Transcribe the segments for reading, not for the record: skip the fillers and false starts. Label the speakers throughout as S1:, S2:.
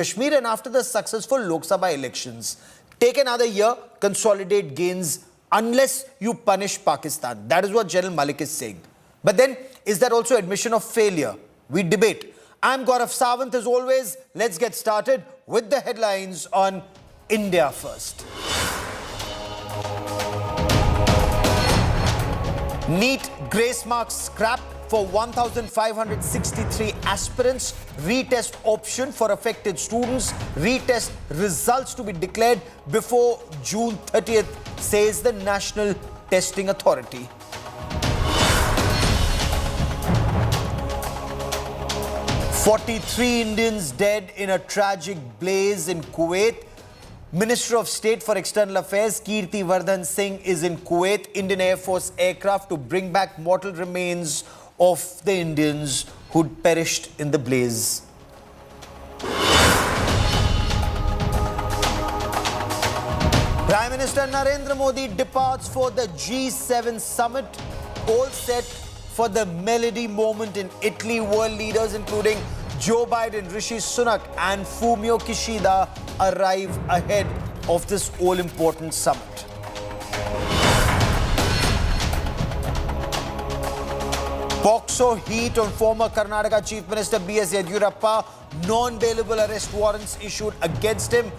S1: Kashmir, and after the successful Lok Sabha elections, take another year, consolidate gains unless you punish Pakistan. That is what General Malik is saying. But then, is that also admission of failure? We debate. I'm Gaurav Sawant. As always, let's get started with the headlines on India First. NEET grace marks scrapped for 1,563 aspirants. Retest option for affected students. Retest results to be declared before June 30th, says the National Testing Authority. "43 Indians dead in a tragic blaze in Kuwait." Minister of State for External Affairs Kirti Vardhan Singh is in Kuwait. Indian Air Force aircraft to bring back mortal remains of the Indians who'd perished in the blaze. Prime Minister Narendra Modi departs for the G7 summit, all set for the Melody moment in Italy. World leaders including Joe Biden, Rishi Sunak and Fumio Kishida arrive ahead of this all-important summit. POCSO heat on former Karnataka Chief Minister B.S. Yediyurappa. Non-bailable arrest warrants issued against him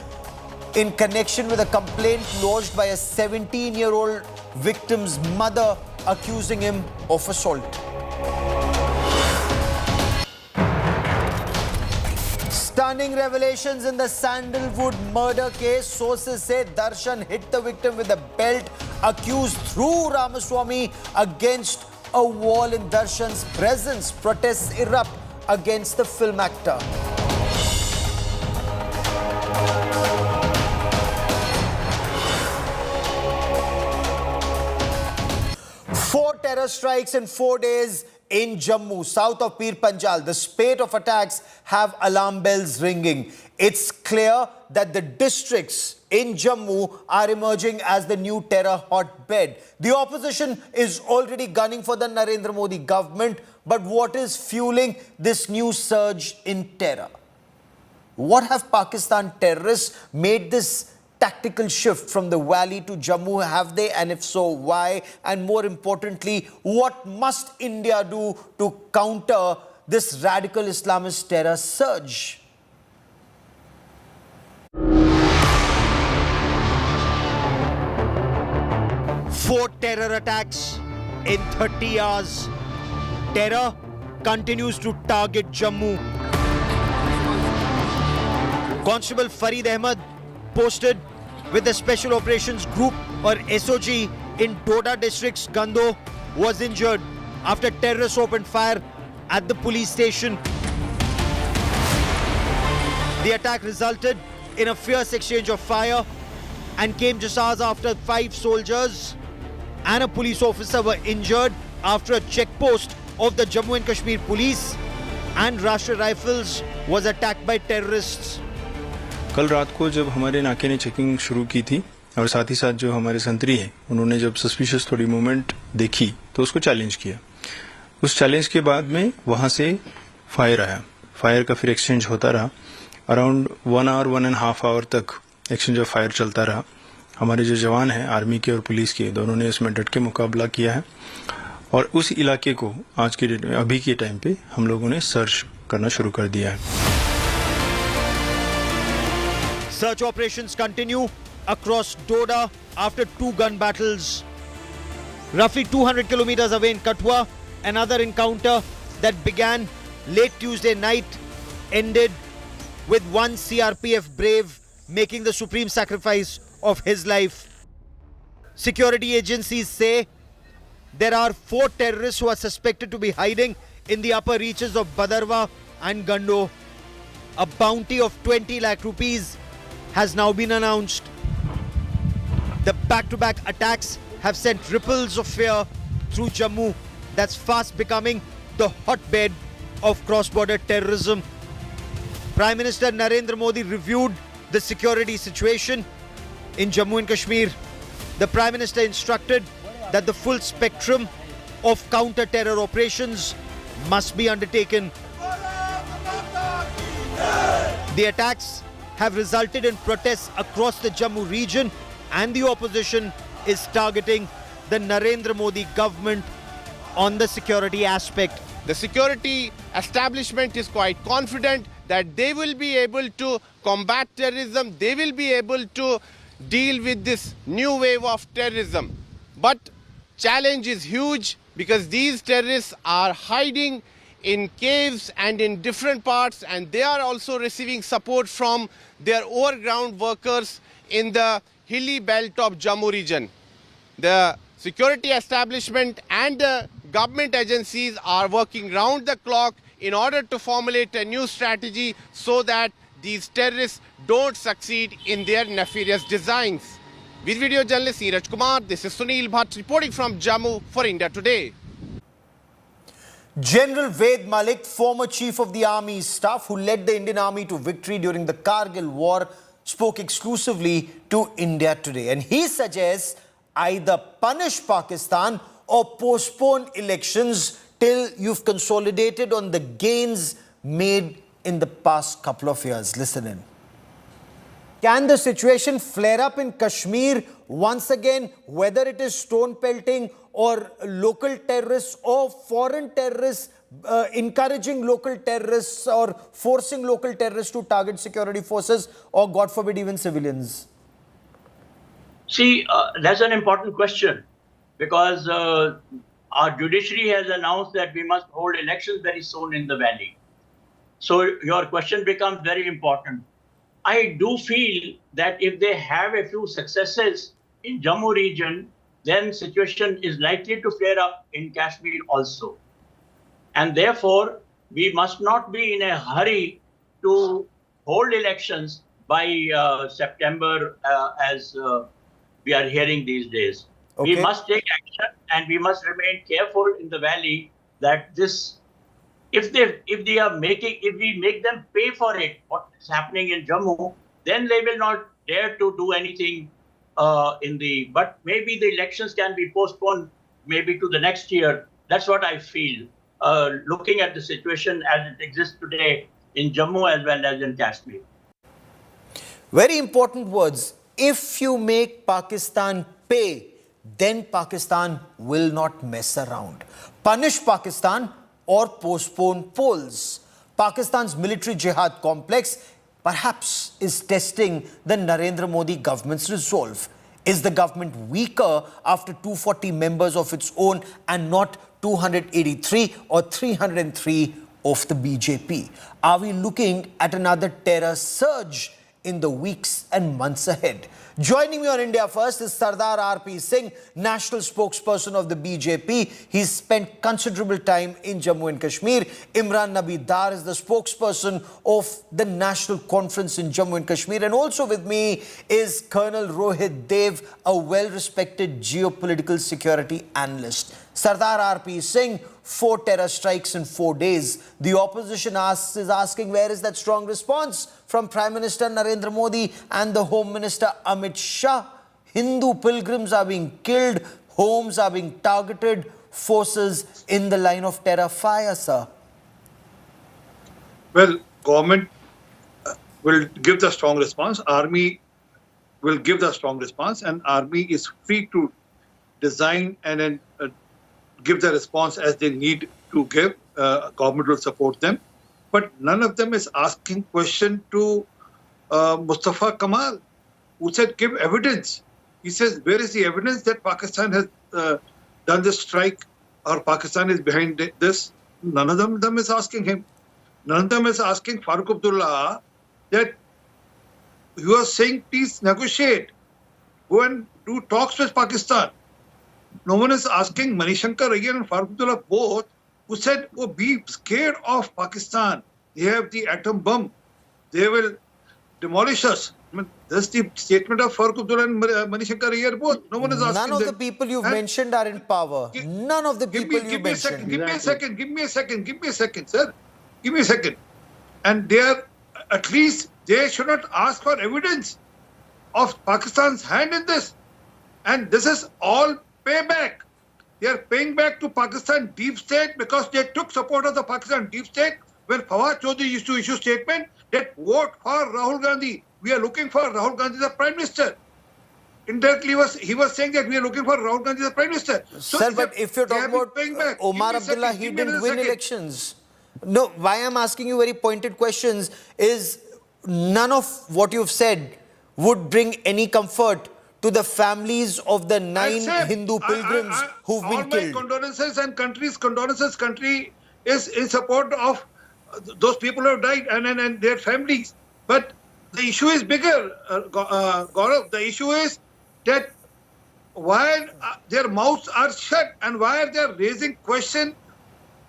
S1: in connection with a complaint lodged by a 17-year-old victim's mother accusing him of assault. Stunning revelations in the Sandalwood murder case. Sources say Darshan hit the victim with a belt. Accused threw Ramaswamy against a wall in Darshan's presence. Protests erupt against the film actor. Four terror strikes in 4 days in Jammu, south of Pir Panjal. The spate of attacks have alarm bells ringing. It's clear that the districts in Jammu are emerging as the new terror hotbed. The opposition is already gunning for the Narendra Modi government. But what is fueling this new surge in terror? What have Pakistan terrorists made this tactical shift from the valley to Jammu? Have they? And if so, why? And more importantly, what must India do to counter this radical Islamist terror surge? Four terror attacks in 30 hours. Terror continues to target Jammu. Constable Farid Ahmed, posted with the Special Operations Group or SOG in Doda district's Gando, was injured after terrorists opened fire at the police station. The attack resulted in a fierce exchange of fire and came just hours after 5 soldiers and a police officer were injured after a checkpost of the Jammu and Kashmir police and Rashtriya Rifles was attacked by terrorists.
S2: कल रात को जब हमारे नाके ने checking शुरू की थी और साथ ही साथ जो हमारे संतरी हैं उन्होंने जब सस्पिशियस थोड़ी मूवमेंट देखी तो उसको चैलेंज किया. उस चैलेंज के बाद में वहां से फायर आया. फायर का फिर एक्सचेंज होता रहा. अराउंड 1 आवर 1.5 आवर तक एक्सचेंज ऑफ फायर चलता रहा. हमारे जो जवान हैं आर्मी के और पुलिस के दोनों ने इसमें डट के मुकाबला किया है और उस इलाके को आज के डेट में अभी के टाइम पे हम लोगों ने सर्च करना शुरू कर दिया है.
S1: Search operations continue across Doda after 2 gun battles. Roughly 200 kilometers away in Kathua, another encounter that began late Tuesday night ended with one CRPF brave making the supreme sacrifice of his life. Security agencies say there are 4 terrorists who are suspected to be hiding in the upper reaches of Badarwa and Gando. A bounty of 20 lakh rupees has now been announced. The back-to-back attacks have sent ripples of fear through Jammu that's fast becoming the hotbed of cross-border terrorism. Prime Minister Narendra Modi reviewed the security situation in Jammu and Kashmir. The Prime Minister instructed that the full spectrum of counter-terror operations must be undertaken. The attacks have resulted in protests across the Jammu region, and the opposition is targeting the Narendra Modi government on the security aspect.
S3: The security establishment is quite confident that they will be able to combat terrorism, they will be able to deal with this new wave of terrorism. But challenge is huge because these terrorists are hiding in caves and in different parts, and they are also receiving support from their overground workers in the hilly belt of Jammu region. The security establishment and the government agencies are working round the clock in order to formulate a new strategy so that these terrorists don't succeed in their nefarious designs. With video journalist Neeraj Kumar, this is Sunil Bhatt reporting from Jammu for India Today.
S1: General Ved Malik, former chief of the army staff who led the Indian army to victory during the Kargil war, spoke exclusively to India Today. And he suggests either punish Pakistan or postpone elections till you've consolidated on the gains made in the past couple of years. Listen in. Can the situation flare up in Kashmir once again, whether it is stone pelting or local terrorists or foreign terrorists encouraging local terrorists or forcing local terrorists to target security forces or, God forbid, even civilians?
S4: See, that's an important question because our judiciary has announced that we must hold elections very soon in the valley. So your question becomes very important. I do feel that if they have a few successes in Jammu region, then situation is likely to flare up in Kashmir also. And therefore, we must not be in a hurry to hold elections by September as we are hearing these days.
S1: Okay.
S4: We must take action and we must remain careful in the valley that this, if we make them pay for it, what is happening in Jammu, then they will not dare to do anything but maybe the elections can be postponed maybe to the next year. That's what I feel, looking at the situation as it exists today in Jammu as well as in Kashmir.
S1: Very important words. If you make Pakistan pay, then Pakistan will not mess around. Punish Pakistan or postpone polls. Pakistan's military jihad complex perhaps is testing the Narendra Modi government's resolve. Is the government weaker after 240 members of its own and not 283 or 303 of the BJP? Are we looking at another terror surge in the weeks and months ahead? Joining me on India First is Sardar R.P. Singh, national spokesperson of the BJP. He's spent considerable time in Jammu and Kashmir. Imran Nabi Dar is the spokesperson of the National Conference in Jammu and Kashmir. And also with me is Colonel Rohit Dev, a well-respected geopolitical security analyst. Sardar R.P. Singh, 4 terror strikes in 4 days. The opposition is asking where is that strong response from Prime Minister Narendra Modi and the Home Minister Amit Shah. Hindu pilgrims are being killed, homes are being targeted, forces in the line of terror fire, sir.
S5: Well, government will give the strong response, army will give the strong response, and army is free to design and then give the response as they need to give. Government will support them. But none of them is asking question to Mustafa Kamal, who said, give evidence. He says, where is the evidence that Pakistan has done this strike or Pakistan is behind this? None of them is asking him. None of them is asking Farooq Abdullah that you are saying, please negotiate. Go and do talks with Pakistan. No one is asking Manishankar Ayyar and Farooq Abdullah both, who said, oh, be scared of Pakistan. They have the atom bomb. They will demolish us. I mean, that's the statement of Farooq Abdullah and Manishankar Ayyar both. No one is asking
S1: None of
S5: them.
S1: the people you've mentioned are in power. None of the people you mentioned.
S5: Give me a second, sir. Give me a second. And they are, at least, they should not ask for evidence of Pakistan's hand in this. And this is all payback. They are paying back to Pakistan deep state because they took support of the Pakistan deep state when Fawad Chaudhary used to issue statement that vote for Rahul Gandhi. We are looking for Rahul Gandhi as Prime Minister. Indirectly, he was saying that we are looking for Rahul Gandhi as Prime Minister. So
S1: Sir, but if you're talking about Omar Abdullah, he didn't win elections. No, why I'm asking you very pointed questions is none of what you've said would bring any comfort to the families of the 9 Hindu pilgrims who've been killed.
S5: All my condolences and country is in support of those people who have died and their families. But the issue is bigger, Gaurav. The issue is that why their mouths are shut and why are they raising question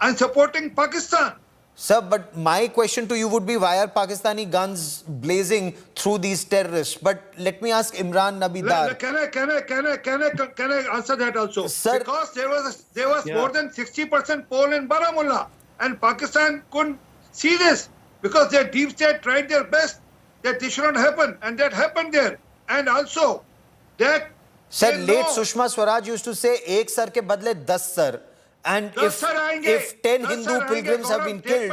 S5: and supporting Pakistan?
S1: Sir, but my question to you would be, why are Pakistani guns blazing through these terrorists? But let me ask Imran Nabidar.
S5: Can I answer that also?
S1: Sir,
S5: because there was more than 60% poll in Baramulla, and Pakistan couldn't see this because their deep state tried their best that this should not happen, and that happened there. And also that
S1: Sir, late Sushma Swaraj used to say, "Ek sar ke badle 10 sar." And if 10 Hindu pilgrims have been killed,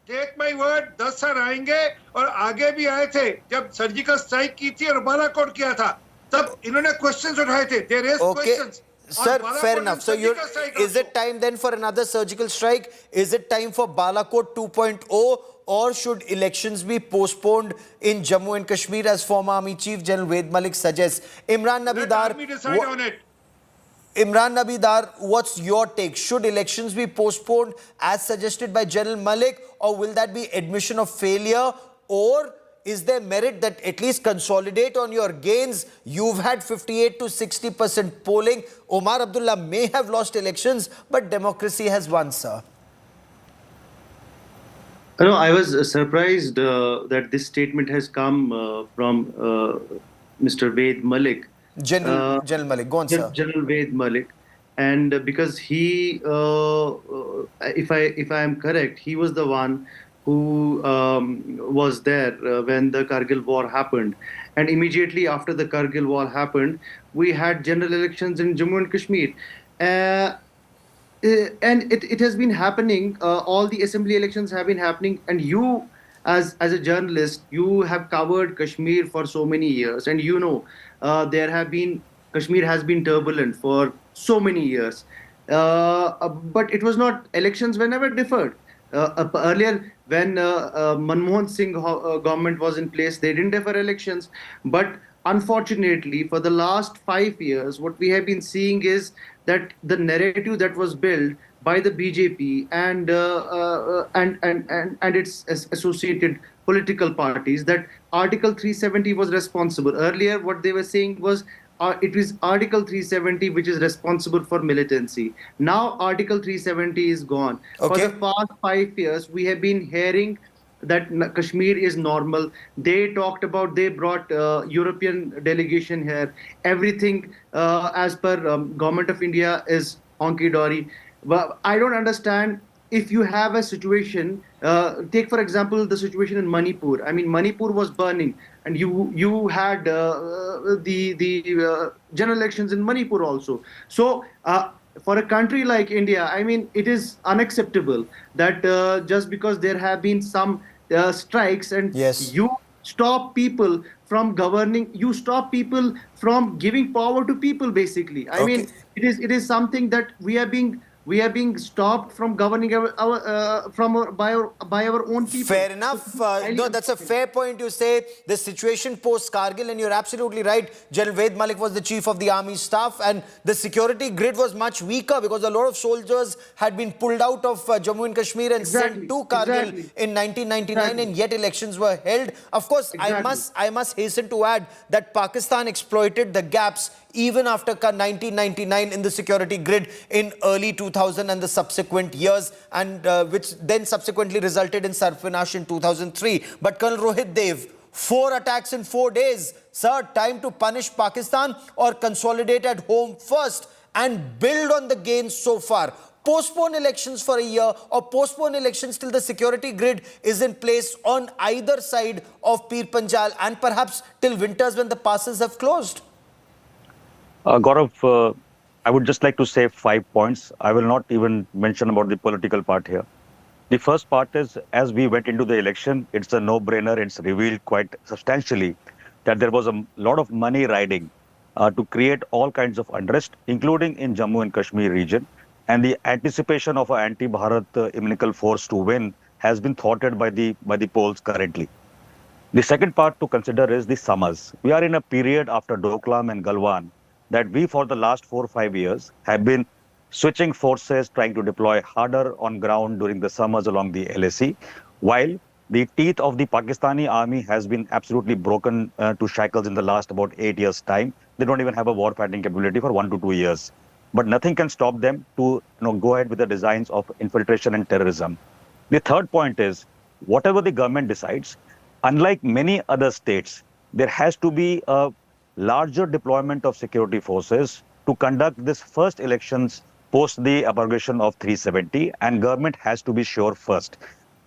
S5: take my word, 10 sir आएंगे और आगे भी आए थे जब surgical strike की थी और बालाकोट किया था तब इन्होंने क्वेश्चंस उठाए थे. They raised questions.
S1: Sir, fair enough. So is it time then for another surgical strike? Is it time for Balakot 2.0, or should elections be postponed in Jammu and Kashmir as former Army Chief General Ved Malik suggests? Imran Nabidar,
S5: Let me decide on it.
S1: Imran Nabidar, what's your take? Should elections be postponed as suggested by General Malik, or will that be admission of failure? Or is there merit that at least consolidate on your gains? You've had 58 to 60% polling. Omar Abdullah may have lost elections, but democracy has won, sir.
S6: No, I was surprised that this statement has come from Mr. Ved Malik.
S1: General Malik, go on, sir.
S6: General Ved Malik, and because he, if I am correct, he was the one who was there when the Kargil war happened, and immediately after the Kargil war happened, we had general elections in Jammu and Kashmir, and it has been happening. All the assembly elections have been happening, and you, as a journalist, you have covered Kashmir for so many years, and you know Kashmir has been turbulent for so many years, but it was not, elections were never deferred. Earlier, when Manmohan Singh government was in place, they didn't defer elections. But unfortunately, for the last 5 years, what we have been seeing is that the narrative that was built by the BJP and its associated political parties, that Article 370 was responsible. Earlier, what they were saying was it was Article 370 which is responsible for militancy. Now Article 370 is gone.
S1: Okay.
S6: For the past 5 years, we have been hearing that Kashmir is normal. They brought European delegation here. Everything as per Government of India is honky-dory. But I don't understand. If you have a situation, take for example the situation in Manipur. I mean, Manipur was burning, and you had the general elections in Manipur also. So for a country like India, I mean, it is unacceptable that just because there have been some strikes and you stop people from governing, you stop people from giving power to people. Basically, I mean, it is something that we are being stopped from governing by our own people.
S1: Fair enough. No, that's a fair point. You say the situation post Kargil, and you're absolutely right. General Ved Malik was the chief of the army staff, and the security grid was much weaker because a lot of soldiers had been pulled out of Jammu and Kashmir and sent to Kargil in 1999, and yet elections were held. Of course, I must hasten to add that Pakistan exploited the gaps even after 1999 in the security grid in early 2000 and the subsequent years, and which then subsequently resulted in Sarfinash in 2003. But Colonel Rohit Dev, 4 attacks in 4 days. Sir, time to punish Pakistan or consolidate at home first and build on the gains so far. Postpone elections for a year or postpone elections till the security grid is in place on either side of Pir Panjal, and perhaps till winters when the passes have closed.
S7: Gaurav, I would just like to say 5 points. I will not even mention about the political part here. The first part is, as we went into the election, it's a no-brainer. It's revealed quite substantially that there was a lot of money riding to create all kinds of unrest, including in Jammu and Kashmir region. And the anticipation of an anti-Bharat inimical force to win has been thwarted by the polls currently. The second part to consider is the summers. We are in a period after Doklam and Galwan that we, for the last 4 or 5 years, have been switching forces, trying to deploy harder on ground during the summers along the LAC, while the teeth of the Pakistani army has been absolutely broken to shackles in the last about 8 years' time. They don't even have a war fighting capability for 1 to 2 years. But nothing can stop them to go ahead with the designs of infiltration and terrorism. The third point is, whatever the government decides, unlike many other states, there has to be a larger deployment of security forces to conduct this first elections post the abrogation of 370, and government has to be sure first.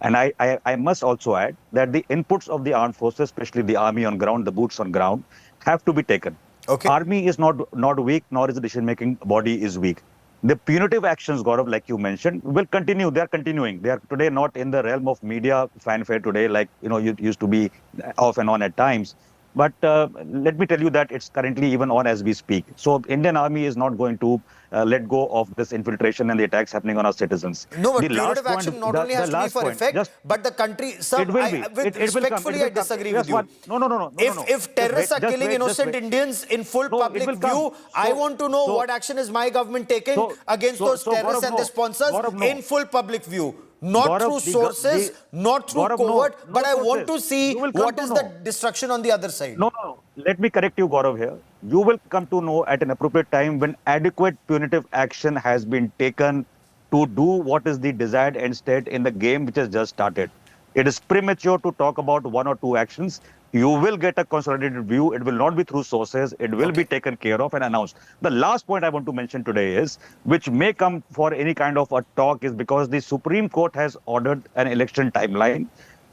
S7: And I must also add that the inputs of the armed forces, especially the army on ground, the boots on ground, have to be taken.
S1: Okay.
S7: Army is not weak, nor is the decision-making body is weak. The punitive actions, Gaurav, like you mentioned, will continue. They are continuing. They are today not in the realm of media fanfare today, like you used to be off and on at times. But let me tell you that it's currently even on as we speak. So Indian Army is not going to let go of this infiltration and the attacks happening on our citizens.
S1: No, but
S7: The last
S1: punitive
S7: point-
S1: action not
S7: the-
S1: only
S7: the
S1: has to be
S7: last
S1: for
S7: point,
S1: effect,
S7: just-
S1: but the country, sir,
S7: It will be.
S1: with
S7: It will come.
S1: respectfully,
S7: It will
S1: I
S7: come.
S1: disagree
S7: Just
S1: with you.
S7: one- No.
S1: If terrorists are killing innocent Indians in full
S7: No, it
S1: public
S7: will come.
S1: view, I want to know what action is my government taking against those terrorists
S7: Gaurav,
S1: and their
S7: no.
S1: sponsors
S7: Gaurav, no.
S1: in full public view. Not
S7: Gaurav,
S1: through sources, not through
S7: Gaurav, no.
S1: covert,
S7: No
S1: but I want to
S7: sources.
S1: see
S7: You will come
S1: what
S7: to
S1: is
S7: know.
S1: the destruction on the other side.
S7: No. Let me correct you, Gaurav, here. You will come to know at an appropriate time when adequate punitive action has been taken to do what is the desired end state in the game which has just started. It is premature to talk about one or two actions. You will get a consolidated view. It will not be through sources. It will be taken care of and announced. The last point I want to mention today is, which may come for any kind of a talk, is because the Supreme Court has ordered an election timeline.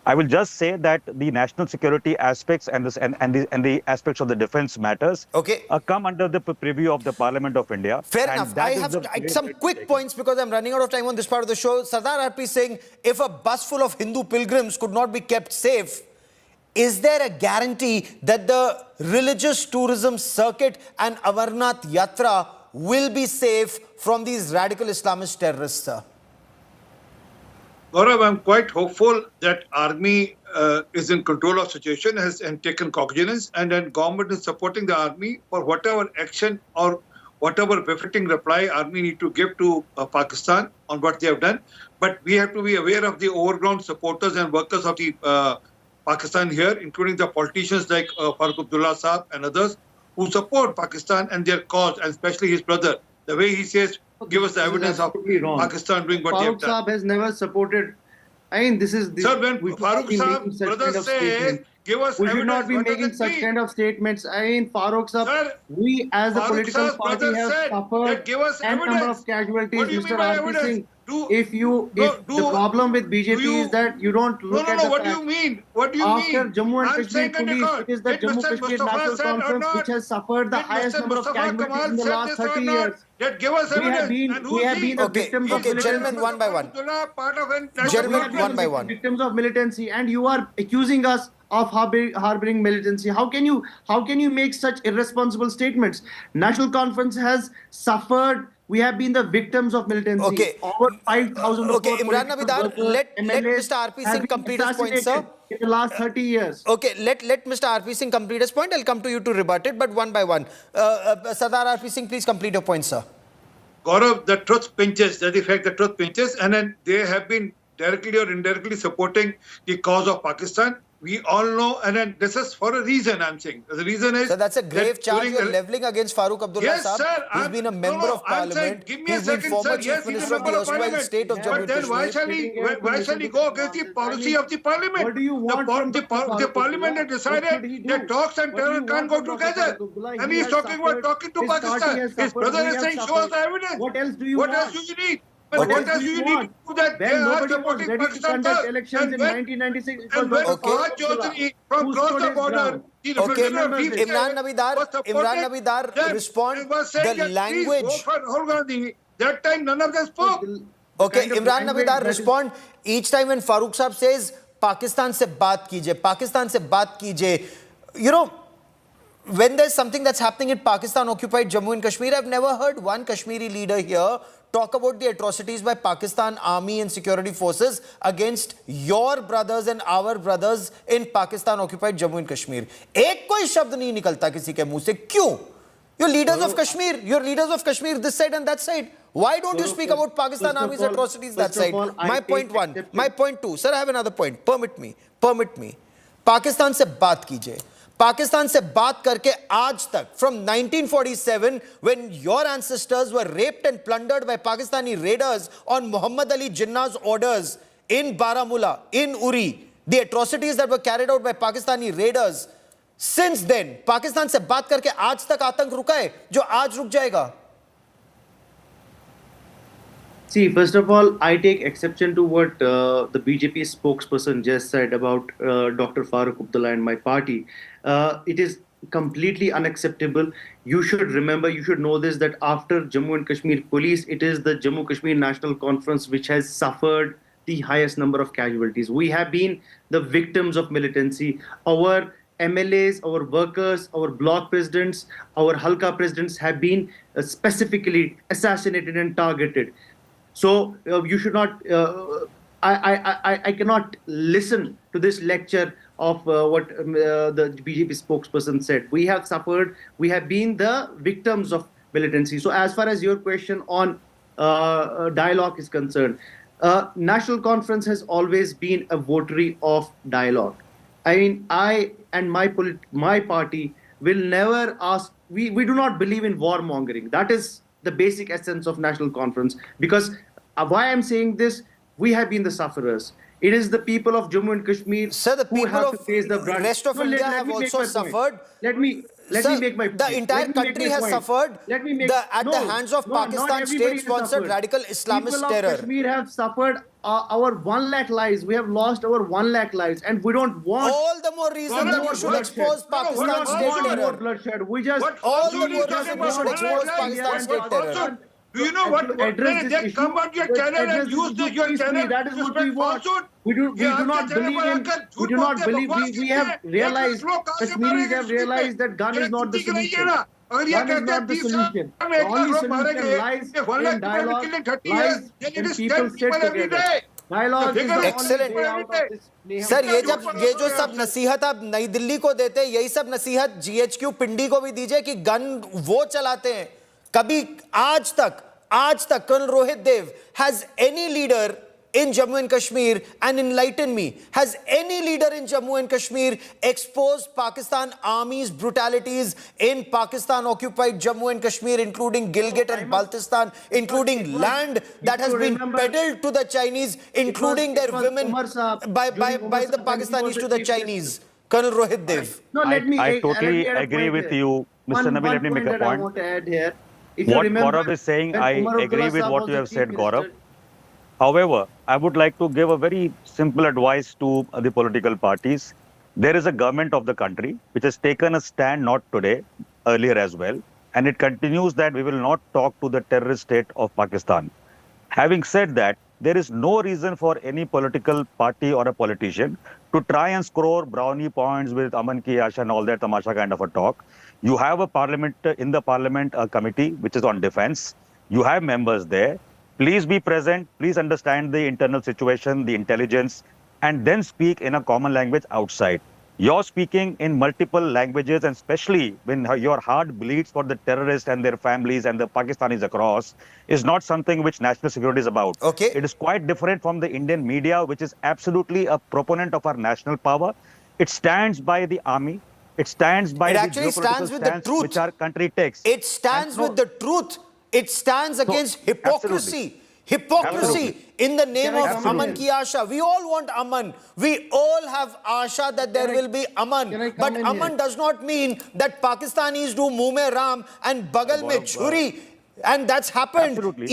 S7: I will just say that the national security aspects and the aspects of the defense matters come under the preview of the Parliament of India.
S1: Fair
S7: and
S1: enough.
S7: that
S1: I
S7: is
S1: have
S7: the way
S1: some
S7: it is
S1: quick
S7: taken.
S1: points because I'm running out of time on this part of the show. Sardar RP saying, if a bus full of Hindu pilgrims could not be kept safe, is there a guarantee that the religious tourism circuit and Amarnath Yatra will be safe from these radical Islamist terrorists, sir?
S5: Gaurav, I'm quite hopeful that army is in control of situation and taken cognizance, and then government is supporting the army for whatever action or whatever befitting reply army need to give to Pakistan on what they have done. But we have to be aware of the overground supporters and workers of the Pakistan here, including the politicians like Farooq Abdullah Saab and others who support Pakistan and their cause, and especially his brother. The way he says, give us the
S6: This is
S5: evidence of
S6: absolutely wrong.
S5: Pakistan doing what they have
S6: Farooq
S5: done.
S6: Saab has never supported. I mean, this is.
S5: Sir, when
S6: we should
S5: Farooq
S6: not be
S5: Saab,
S6: making such
S5: brother
S6: kind of
S5: says,
S6: statements.
S5: give us
S6: We should
S5: evidence.
S6: not be
S5: What does
S6: making
S5: it
S6: such
S5: mean?
S6: kind of statements. I mean, Farooq Saab,
S5: Sir,
S6: we as a
S5: Farooq
S6: political
S5: Saab's
S6: party
S5: brother
S6: have
S5: said
S6: suffered
S5: that give us
S6: n number
S5: evidence.
S6: of casualties,
S5: What do you
S6: Mr.
S5: mean by
S6: RP
S5: evidence?
S6: Singh.
S5: Do-
S6: If the problem with BJP is that you don't look at the
S5: what do
S6: fact.
S5: you mean? What do you
S6: After
S5: mean?
S6: Jammu and
S5: I'm
S6: Kashmir
S5: saying on
S6: police,
S5: record.
S6: it is the
S5: Did
S6: Jammu
S5: Mr.
S6: Kashmir
S5: Mustafa
S6: National
S5: said or
S6: Conference
S5: not?
S6: which has suffered the
S5: Did
S6: highest
S5: Mr.
S6: number of
S5: Mustafa
S6: casualties
S5: Kamal
S6: in the
S5: said
S6: last
S5: this or
S6: 30
S5: not?
S6: years.
S5: That give us
S6: We have
S5: evidence.
S6: been-
S5: And
S6: we
S5: who's
S6: have
S5: he?
S6: been the
S1: Okay,
S6: victims of
S1: okay,
S6: militancy.
S1: gentlemen, one by one.
S5: Part of an
S1: Gentlemen,
S5: national
S1: one by one.
S6: Victims of militancy, and you are accusing us of harboring militancy. How can you make such irresponsible statements? National Conference has suffered. We have been the victims of militancy.
S1: Okay.
S6: Over 5,000 of
S1: Okay,
S6: our
S1: Imran
S6: political
S1: Nabidar,
S6: workers,
S1: let
S6: MLAs
S1: Mr. RP
S6: have
S1: Singh
S6: been
S1: complete his point, sir.
S6: assassinated in the last 30 years.
S1: Okay, let Mr. RP Singh complete his point. I'll come to you to rebut it, but one by one. Sardar RP Singh, please complete your point, sir.
S5: Gaurav, the truth pinches. That's the fact the truth pinches. And then they have been directly or indirectly supporting the cause of Pakistan. We all know, and then this is for a reason, I'm saying. The reason is...
S1: So that's a grave
S5: that
S1: charge
S5: during
S1: you're
S5: the-
S1: leveling against Farooq Abdullah
S5: Yes,
S1: Saab.
S5: sir.
S1: He's been a member of
S5: I'm saying,
S1: parliament.
S5: give me a
S1: He's been
S5: second,
S1: former
S5: sir.
S1: chief
S5: Yes, he's a
S1: minister of
S5: member
S1: the
S5: of
S1: erstwhile
S5: parliament.
S1: state of Jammu
S5: But
S1: and
S5: then why
S1: Kashmir.
S5: shall he go against the policy of the parliament?
S6: What do you want from
S5: the parliament has decided that talks and terror can't go together. And he's talking to Pakistan. His brother is saying, show us the evidence.
S6: What else do you
S5: What
S6: want?
S5: else do you need? What else do you need to do that? They
S6: When
S5: are
S6: nobody was
S5: supporting
S6: ready to
S5: Pakistan
S6: conduct
S5: first.
S6: elections in 1996, it was
S5: And when
S6: Dr.
S5: Fawad
S6: Farooq
S5: Chaudhary
S6: Abdullah
S5: from
S6: who
S5: across
S6: stood
S5: the
S6: his
S5: border,
S6: ground.
S5: the
S1: Okay,
S5: representative of PCI
S1: Imran Nabidar, respond. The language.
S5: That time none of them spoke.
S1: Okay,
S6: kind of
S1: Imran
S6: language
S1: Nabidar,
S6: that is-
S1: respond. Each time when Farooq Saab says, Pakistan se baat kijiye, Pakistan se baat kijiye, you know, when there's something that's happening in Pakistan-occupied Jammu and Kashmir, I've never heard one Kashmiri leader here talk about the atrocities by Pakistan army and security forces against your brothers and our brothers in Pakistan-occupied Jammu and Kashmir. एक कोई शब्द नहीं निकलता किसी के मुंह से. क्यों? You're leaders of Kashmir. You're leaders of Kashmir this side and that side. Why don't you speak about Pakistan army's atrocities that side? My point one. My point two. Sir, I have another point. Permit me. Pakistan से बात कीजिए. पाकिस्तान से बात करके आज तक, from 1947, when your ancestors were raped and plundered by Pakistani raiders on Muhammad Ali Jinnah's orders in Baramulla, in Uri, the atrocities that were carried out by Pakistani raiders, since then, Pakistan से बात करके आज तक आतंक रुका है, जो आज रुक जाएगा.
S6: See, first of all, I take exception to what the BJP spokesperson just said about Dr. Farooq Abdullah and my party. It is completely unacceptable. You should remember, you should know this, that after Jammu and Kashmir police, it is the Jammu Kashmir National Conference which has suffered the highest number of casualties. We have been the victims of militancy. Our MLAs, our workers, our block presidents, our Halka presidents have been specifically assassinated and targeted. So you should not. I cannot listen to this lecture of what the BJP spokesperson said. We have suffered. We have been the victims of militancy. So as far as your question on dialogue is concerned, National Conference has always been a votary of dialogue. I mean, I and my party will never ask. We do not believe in warmongering. That is the basic essence of National Conference. Because why I'm saying this, we have been the sufferers. It is the people of Jammu and Kashmir
S1: Sir, the
S6: who
S1: people
S6: have
S1: of
S6: to face the brunt.
S1: rest of India have
S6: me make
S1: also
S6: my point.
S1: suffered.
S6: Let me make my point.
S1: The entire country has suffered at the hands of Pakistan state-sponsored radical Islamist
S6: People
S1: terror.
S6: of Kashmir have suffered our 1 lakh lives. We have lost our 1 lakh lives, and we don't want
S1: All the more reason that you should expose Pakistan state
S6: more
S1: terror.
S6: bloodshed. We just
S1: All the more reason you should expose Pakistan state terror.
S5: Do you know what?
S6: address
S5: They
S6: this
S5: come
S6: issue,
S5: on your channel and use your channel.
S6: That is what we want. We do not believe in. We do not believe. We have realized. Kashmiris have realized that gun is not the solution. Gun is not the solution. The only solution lies in dialogue. Lies when people sit together. Dialogue is the
S1: Excellent.
S6: only way out of this.
S1: Sir ये जो सब नसीहत आप नई दिल्ली को देते हैं, यही सब नसीहत GHQ पिंडी को भी दीजिए कि गन वो चलाते हैं. कभी आज तक Colonel Rohit Dev, has any leader in Jammu and Kashmir, and enlighten me, has any leader in Jammu and Kashmir exposed Pakistan Army's brutalities in Pakistan occupied Jammu and Kashmir, including Gilgit and Baltistan, including land that has been peddled to the Chinese, including their women by the Pakistanis to the Chinese? Colonel Rohit Dev.
S6: No, let me.
S7: I totally agree with you, Mr. Nabil. Let me make a
S6: I
S7: point.
S6: want to add here.
S7: What Gaurav is saying, I agree with what you have said, Gaurav. However, I would like to give a very simple advice to the political parties. There is a government of the country which has taken a stand not today, earlier as well, and it continues that we will not talk to the terrorist state of Pakistan. Having said that, there is no reason for any political party or a politician to try and score brownie points with Aman Ki Asha and all that tamasha kind of a talk. You have a parliament, in the parliament, a committee which is on defense. You have members there. Please be present. Please understand the internal situation, the intelligence, and then speak in a common language outside. You're speaking in multiple languages, and especially when your heart bleeds for the terrorists and their families and the Pakistanis across, is not something which national security is about.
S1: Okay.
S7: It is quite different from the Indian media, which is absolutely a proponent of our national power. It stands by the army. It stands by
S1: It
S7: the
S1: actually stands with the
S7: stance
S1: truth.
S7: which our country takes.
S1: It stands with the truth. It stands against hypocrisy. Hypocrisy in the name of Aman Ki Asha. We all want Aman. We all have Asha that there will be Aman. But Aman does not mean that Pakistanis do Muh mein Ram and Bagal mein Churi. And that's happened.
S7: Absolutely.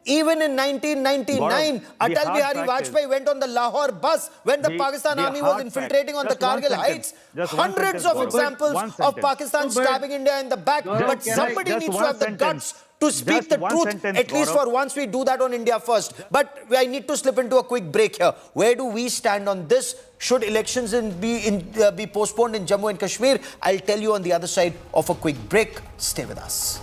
S1: Even in 1999,
S7: Gaurav, the
S1: Atal
S7: hard
S1: Bihari
S7: fact is-
S1: Vajpayee went on the Lahore bus when the Pakistan army was
S7: hard
S1: infiltrating
S7: fact-
S1: on the
S7: just one
S1: Kargil
S7: sentence.
S1: heights.
S7: Just one
S1: Hundreds
S7: sentence,
S1: of
S7: Gaurav.
S1: examples
S7: One
S1: of
S7: sentence.
S1: Pakistan stabbing India in the back.
S6: Gaurav,
S1: But
S6: can I-
S1: somebody
S7: just
S1: needs to
S7: one
S1: have the
S7: sentence.
S1: guts to speak
S7: Just
S1: the
S7: one
S1: truth,
S7: sentence,
S1: at least
S7: Gaurav.
S1: for once we do that on India first. But I need to slip into a quick break here. Where do we stand on this? Should elections be postponed in Jammu and Kashmir? I'll tell you on the other side of a quick break. Stay with us.